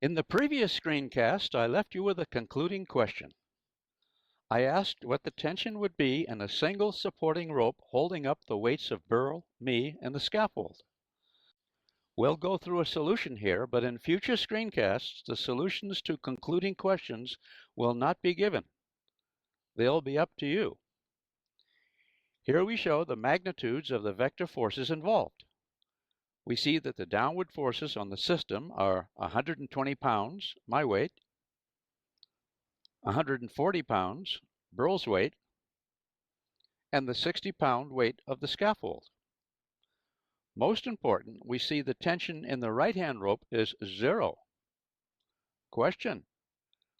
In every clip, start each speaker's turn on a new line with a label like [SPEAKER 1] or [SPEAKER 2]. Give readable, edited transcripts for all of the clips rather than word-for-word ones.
[SPEAKER 1] In the previous screencast, I left you with a concluding question. I asked what the tension would be in a single supporting rope holding up the weights of Burl, me, and the scaffold. We'll go through a solution here, but in future screencasts, the solutions to concluding questions will not be given. They'll be up to you. Here we show the magnitudes of the vector forces involved. We see that the downward forces on the system are 120 pounds, my weight, 140 pounds, Burl's weight, and the 60-pound weight of the scaffold. Most important, we see the tension in the right-hand rope is 0. Question: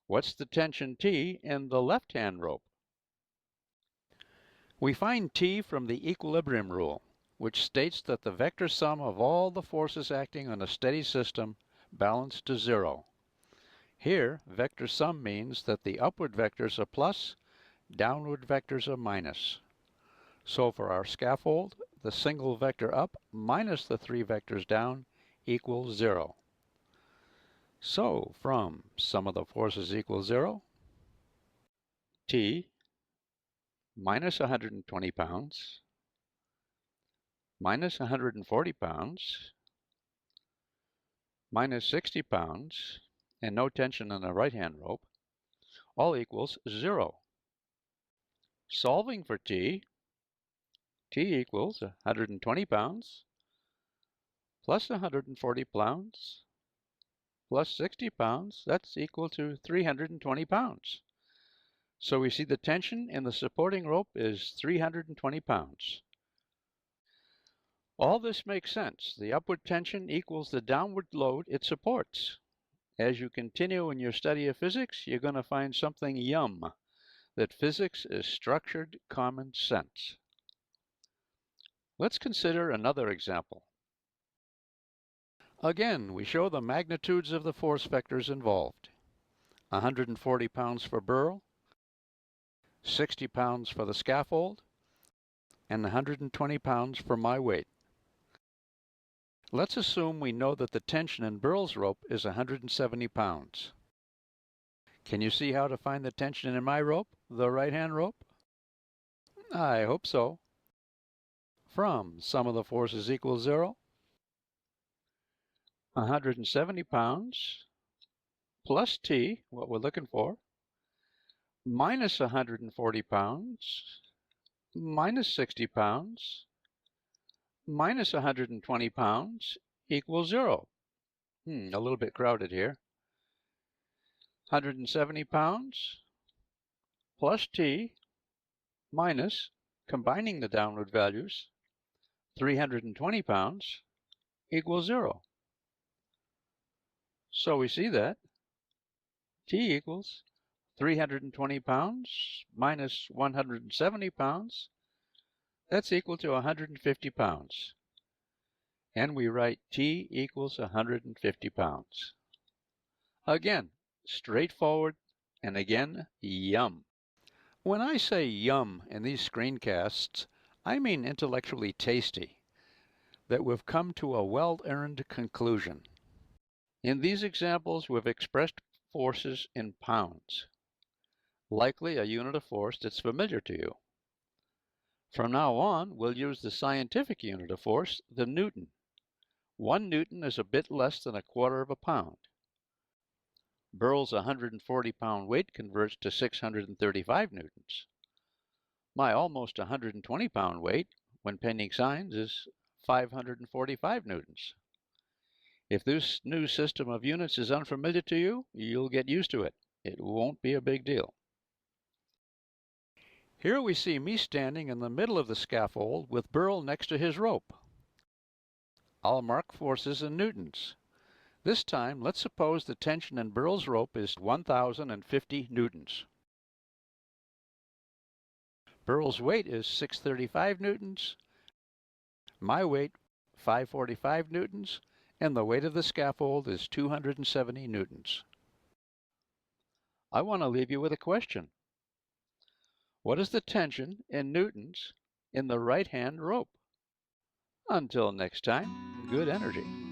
[SPEAKER 1] what's the tension T in the left-hand rope? We find T from the equilibrium rule, which states that the vector sum of all the forces acting on a steady system balance to 0. Here, vector sum means that the upward vectors are plus, downward vectors are minus. So for our scaffold, the single vector up minus the 3 vectors down equals 0. So from sum of the forces equals 0, T minus 120 pounds minus 140 pounds minus 60 pounds, and no tension in the right-hand rope, all equals 0. Solving for T equals 120 pounds plus 140 pounds plus 60 pounds, that's equal to 320 pounds. So we see the tension in the supporting rope is 320 pounds. All this makes sense. The upward tension equals the downward load it supports. As you continue in your study of physics, you're going to find something yum, that physics is structured common sense. Let's consider another example. Again, we show the magnitudes of the force vectors involved. 140 pounds for Burl, 60 pounds for the scaffold, and 120 pounds for my weight. Let's assume we know that the tension in Burl's rope is 170 pounds. Can you see how to find the tension in my rope, the right-hand rope? I hope so. From sum of the forces equals 0, 170 pounds plus T, what we're looking for, minus 140 pounds, minus 60 pounds, minus 120 pounds equals 0. A little bit crowded here. 170 pounds plus T minus, combining the downward values, 320 pounds equals 0. So we see that T equals 320 pounds minus 170 pounds. That's equal to 150 pounds. And we write T equals 150 pounds. Again, straightforward, and again, yum. When I say yum in these screencasts, I mean intellectually tasty, that we've come to a well-earned conclusion. In these examples, we've expressed forces in pounds, likely a unit of force that's familiar to you. From now on, we'll use the scientific unit of force, the Newton. 1 Newton is a bit less than 1/4 of a pound. Burl's 140-pound weight converts to 635 newtons. My almost 120-pound weight, when pending signs, is 545 newtons. If this new system of units is unfamiliar to you, you'll get used to it. It won't be a big deal. Here we see me standing in the middle of the scaffold with Burl next to his rope. I'll mark forces in newtons. This time, let's suppose the tension in Burl's rope is 1,050 newtons. Burl's weight is 635 newtons, my weight 545 newtons, and the weight of the scaffold is 270 newtons. I want to leave you with a question. What is the tension in newtons in the right-hand rope? Until next time, good energy.